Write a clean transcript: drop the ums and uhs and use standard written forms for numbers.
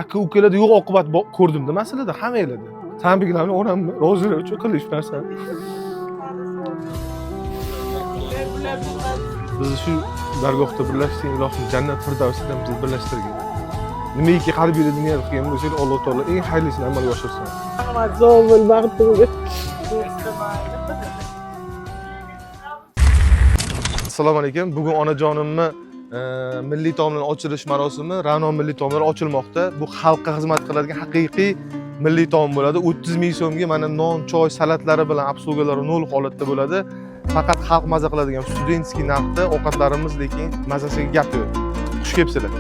aka ukalarda yo'q oqibat ko'rdim-da masalada hammanglarda. Tanbeklarni onamni rozilik uchun qilish narsa. Biz shu dargohda birlashgan ilohim jannat firdavsida bizni birlashtirgan. Nimaiki qalbingizda niyat qilgan bo'lsangiz, Alloh taolo eng xayrlisini amalga oshirsin. Rahmat, sog' bo'l, baxtli bo'l. Assalomu alaykum. Bugun onajonimni milliy taomlar ochilish marosimi Ra'no milliy taomlar ochilmoqda. Bu xalqqa xizmat qiladigan haqiqiy milliy taom bo'ladi. 30 ming so'mga mana non, choy, salatlari bilan obslugalari nol holatda bo'ladi. Faqat xalq maza qiladigan studentskiy narxda ovqatlarimiz, lekin mazasiga gap yo'q. Xush kelibsizlar.